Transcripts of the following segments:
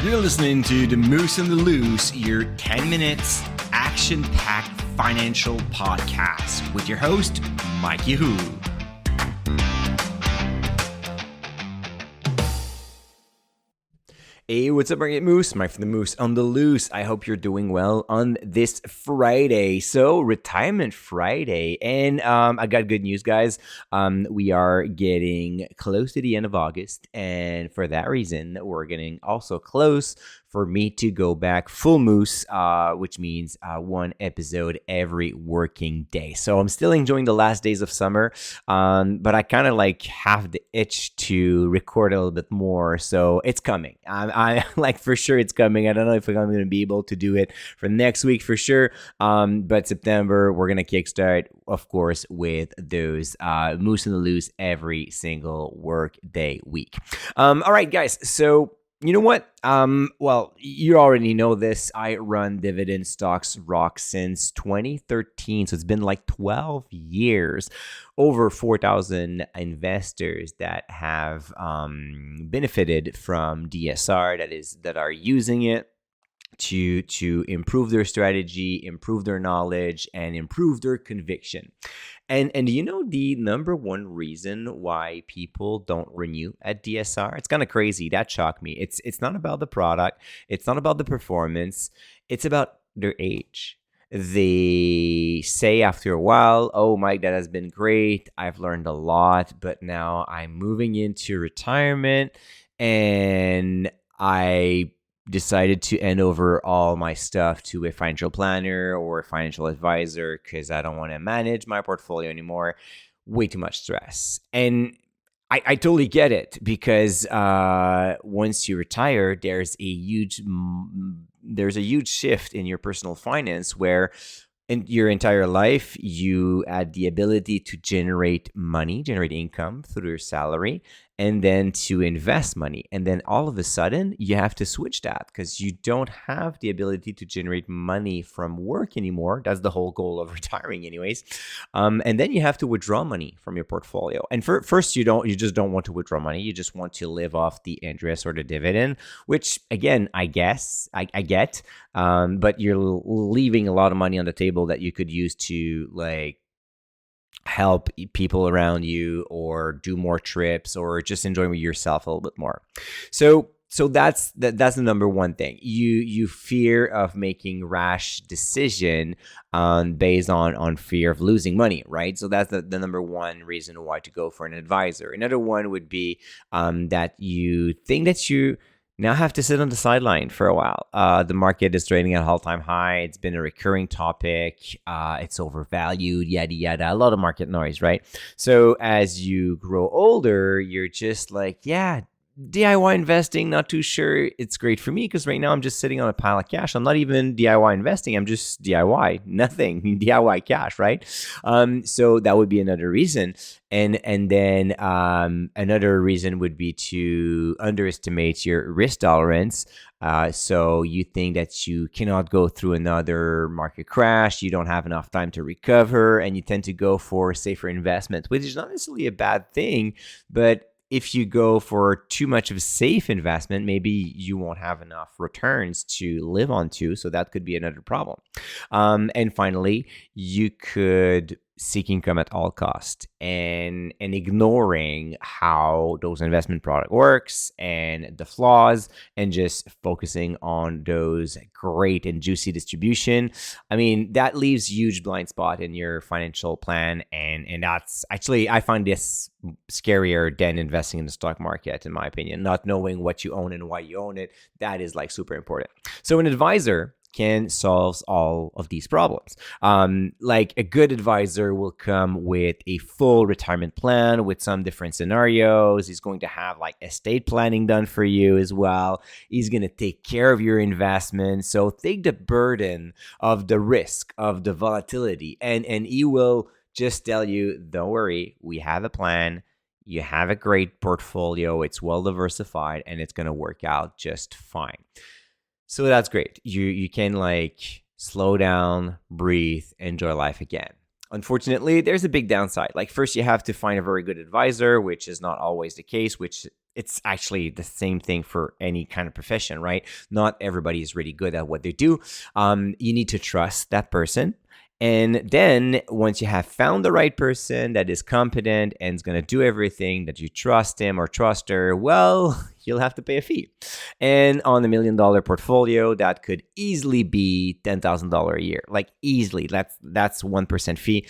You're listening to The Moose and the Loose, your 10 minutes action-packed financial podcast with your host, Mikey Hu. Hey, what's up, Market Moose? Mike from The Moose on the Loose. I hope you're doing well on this Friday. So, Retirement Friday. And I got good news, guys. We are getting close to the end of August. And for that reason, we're getting also close for me to go back full Moose, which means one episode every working day. So I'm still enjoying the last days of summer, but I kind of like have the itch to record a little bit more. So it's coming. I like for sure it's coming. I don't know if I'm going to be able to do it for next week for sure. But September, we're going to kickstart, of course, with those Moose and the Loose every single work day week. All right, guys. So you know what? Well, you already know this. I run Dividend Stocks Rock since 2013. So it's been like 12 years. Over 4,000 investors that have benefited from DSR, that are using it to improve their strategy, improve their knowledge, and improve their conviction. And you know the number one reason why people don't renew at DSR? It's kind of crazy. That shocked me. It's not about the product. It's not about the performance. It's about their age. They say after a while, oh, Mike, that has been great. I've learned a lot, but now I'm moving into retirement and I decided to hand over all my stuff to a financial planner or a financial advisor because I don't want to manage my portfolio anymore. Way too much stress. And I totally get it because once you retire, there's a huge shift in your personal finance where in your entire life, you had the ability to generate money, generate income through your salary, and then to invest money. And then all of a sudden, you have to switch that because you don't have the ability to generate money from work anymore. That's the whole goal of retiring anyways. And then you have to withdraw money from your portfolio. And first, you just don't want to withdraw money. You just want to live off the interest or the dividend, which again, I guess I get, but you're leaving a lot of money on the table that you could use to like help people around you or do more trips or just enjoy yourself a little bit more. So that's the number one thing. You fear of making rash decision based on fear of losing money, right? So that's the number one reason why to go for an advisor. Another one would be that you think that you now have to sit on the sideline for a while. The market is trading at an all-time high. It's been a recurring topic. It's overvalued, yada, yada. A lot of market noise, right? So as you grow older, you're just like, yeah, DIY investing, not too sure it's great for me because right now I'm just sitting on a pile of cash. I'm not even DIY investing. I'm just DIY, nothing, DIY cash, right? So that would be another reason. And then another reason would be to underestimate your risk tolerance. So you think that you cannot go through another market crash, you don't have enough time to recover, and you tend to go for safer investments, which is not necessarily a bad thing, but if you go for too much of a safe investment, maybe you won't have enough returns to live on to. So that could be another problem. And finally, you could seek income at all costs and ignoring how those investment product works and the flaws and just focusing on those great and juicy distribution. I mean, that leaves huge blind spot in your financial plan. And that's actually, I find this scarier than investing in the stock market, in my opinion. Not knowing what you own and why you own it, that is like super important. So an advisor can solve all of these problems. Like a good advisor will come with a full retirement plan with some different scenarios. He's going to have like estate planning done for you as well. He's going to take care of your investments. So take the burden of the risk, of the volatility, and he will just tell you, don't worry, we have a plan. You have a great portfolio. It's well diversified and it's going to work out just fine. So that's great. You can like slow down, breathe, enjoy life again. Unfortunately, there's a big downside. Like first, you have to find a very good advisor, which is not always the case, which it's actually the same thing for any kind of profession, right? Not everybody is really good at what they do. You need to trust that person. And then once you have found the right person that is competent and is going to do everything that you trust him or trust her, well, you'll have to pay a fee. And on $1 million portfolio, that could easily be $10,000 a year, like easily. That's 1% fee.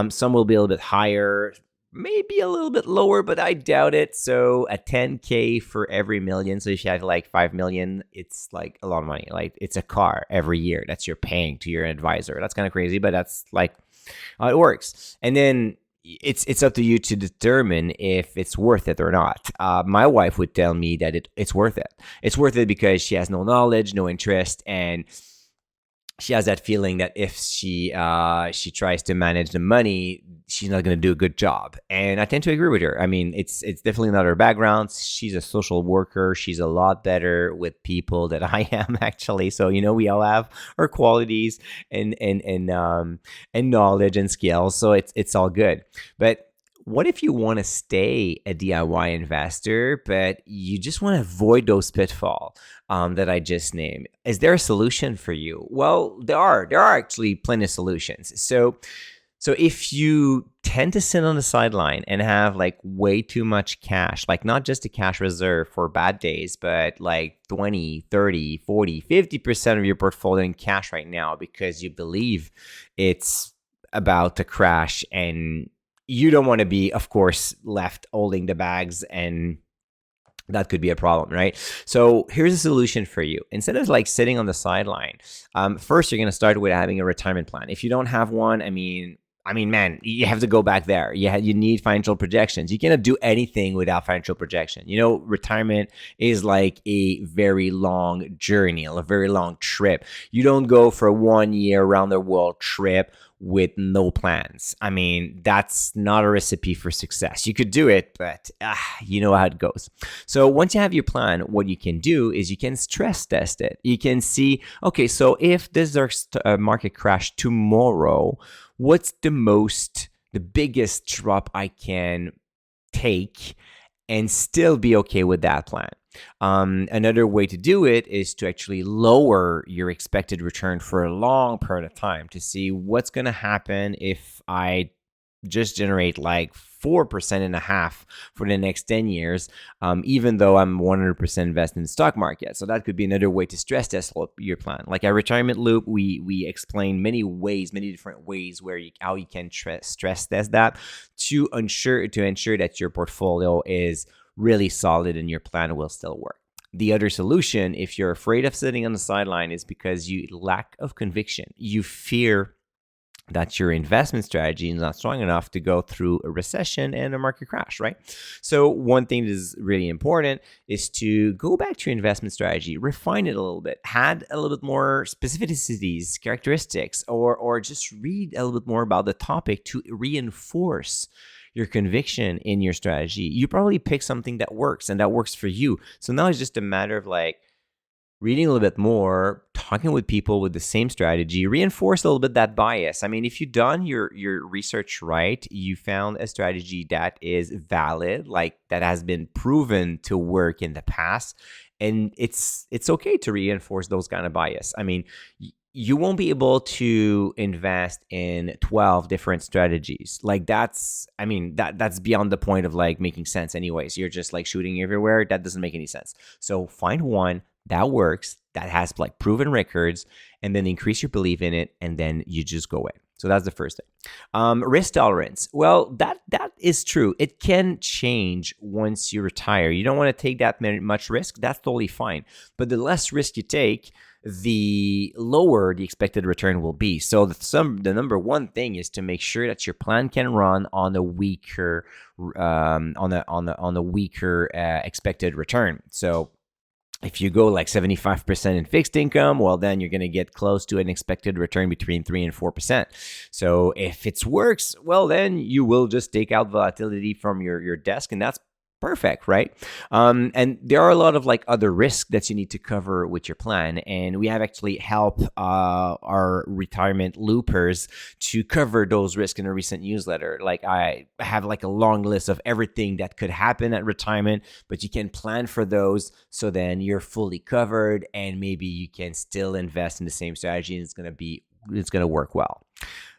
Some will be a little bit higher, maybe a little bit lower, but I doubt it. So a 10K for every million. So if you have like 5 million, it's like a lot of money. Like it's a car every year that's you're paying to your advisor. That's kind of crazy, but that's like how it works. And then it's up to you to determine if it's worth it or not. My wife would tell me that it's worth it. It's worth it because she has no knowledge, no interest, and she has that feeling that if she tries to manage the money, she's not going to do a good job. And I tend to agree with her. I mean, it's definitely not her background. She's a social worker. She's a lot better with people than I am, actually. So, we all have our qualities and knowledge and skills. So it's all good. But what if you want to stay a DIY investor, but you just want to avoid those pitfalls that I just named? Is there a solution for you? Well, there are actually plenty of solutions. So if you tend to sit on the sideline and have like way too much cash, like not just a cash reserve for bad days, but like 20, 30, 40, 50% of your portfolio in cash right now because you believe it's about to crash and you don't want to be, of course, left holding the bags, and that could be a problem, right? So here's a solution for you. Instead of like sitting on the sideline, first you're going to start with having a retirement plan. If you don't have one, I mean, man, you have to go back there. You need financial projections. You cannot do anything without financial projection. Retirement is like a very long journey, a very long trip. You don't go for a 1 year around the world trip with no plans. I mean, that's not a recipe for success. You could do it, but you know how it goes. So once you have your plan, what you can do is you can stress test it. You can see, okay, so if this market crash tomorrow, what's the biggest drop I can take and still be okay with that plan? Another way to do it is to actually lower your expected return for a long period of time to see what's going to happen if I just generate like 4.5% for the next 10 years, even though I'm 100% invested in the stock market. So that could be another way to stress test your plan. Like a retirement loop, we explain many different ways how you can stress test that to ensure that your portfolio is really solid and your plan will still work. The other solution, if you're afraid of sitting on the sideline, is because you lack of conviction. You fear that your investment strategy is not strong enough to go through a recession and a market crash, right? So one thing that is really important is to go back to your investment strategy, refine it a little bit, add a little bit more specificities, characteristics, or just read a little bit more about the topic to reinforce your conviction in your strategy. You probably pick something that works and that works for you. So now it's just a matter of like reading a little bit more, talking with people with the same strategy, reinforce a little bit that bias. I mean, if you've done your research right, you found a strategy that is valid, like that has been proven to work in the past, and it's okay to reinforce those kind of bias. I mean, you won't be able to invest in 12 different strategies. Like that's beyond the point of like making sense anyways. You're just like shooting everywhere. That doesn't make any sense. So find one that works, that has like proven records, and then increase your belief in it, and then you just go in. So that's the first thing. Risk tolerance. Well, that is true. It can change once you retire. You don't want to take that much risk. That's totally fine. But the less risk you take, the lower the expected return will be. So the number one thing is to make sure that your plan can run on a weaker expected return. So if you go like 75% in fixed income, well, then you're going to get close to an expected return between 3 and 4%. So if it works, well, then you will just take out volatility from your desk, and that's Perfect, right? And there are a lot of like other risks that you need to cover with your plan, and we have actually helped our retirement loopers to cover those risks in a recent newsletter. Like I have like a long list of everything that could happen at retirement, but you can plan for those, so then you're fully covered, and maybe you can still invest in the same strategy, and it's gonna work well.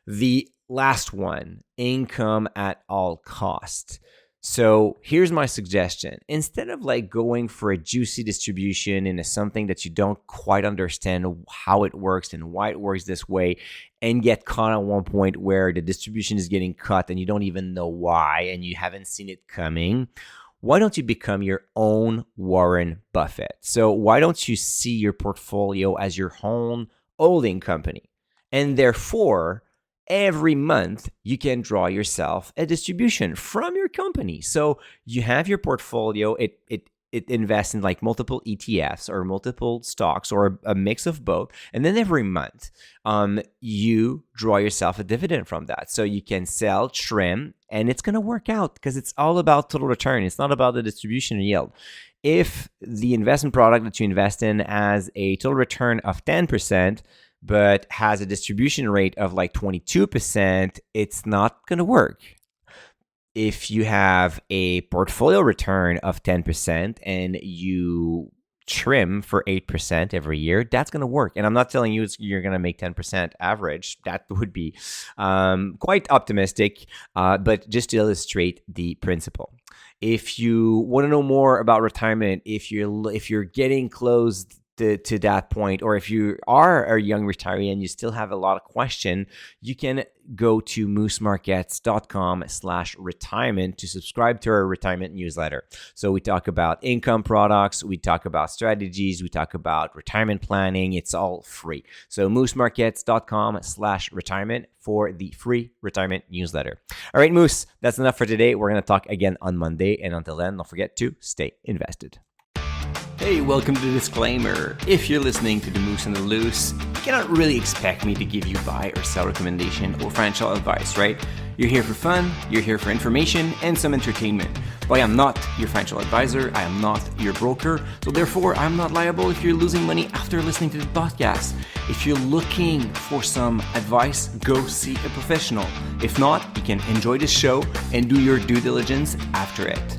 The last one, income at all cost. So here's my suggestion. Instead of like going for a juicy distribution into something that you don't quite understand how it works and why it works this way, and get caught at one point where the distribution is getting cut and you don't even know why and you haven't seen it coming, why don't you become your own Warren Buffett? So why don't you see your portfolio as your own holding company? And therefore, every month you can draw yourself a distribution from your company. So you have your portfolio, it invests in like multiple ETFs or multiple stocks or a mix of both. And then every month you draw yourself a dividend from that. So you can sell, trim, and it's going to work out because it's all about total return. It's not about the distribution yield. If the investment product that you invest in has a total return of 10%, but has a distribution rate of like 22%, it's not going to work. If you have a portfolio return of 10% and you trim for 8% every year, that's going to work. And I'm not telling you you're going to make 10% average. That would be quite optimistic, but just to illustrate the principle. If you want to know more about retirement, if you're getting close to that point, or if you are a young retiree and you still have a lot of question, you can go to moosemarkets.com/retirement to subscribe to our retirement newsletter. So we talk about income products, we talk about strategies, we talk about retirement planning. It's all free. So moosemarkets.com/retirement for the free retirement newsletter. All right, Moose, that's enough for today. We're going to talk again on Monday. And until then, don't forget to stay invested. Hey, welcome to the disclaimer. If you're listening to the Moose and the Loose, you cannot really expect me to give you buy or sell recommendation or financial advice, right? You're here for fun, you're here for information and some entertainment. But I am not your financial advisor, I am not your broker, so therefore I'm not liable if you're losing money after listening to the podcast. If you're looking for some advice, go see a professional. If not, you can enjoy this show and do your due diligence after it.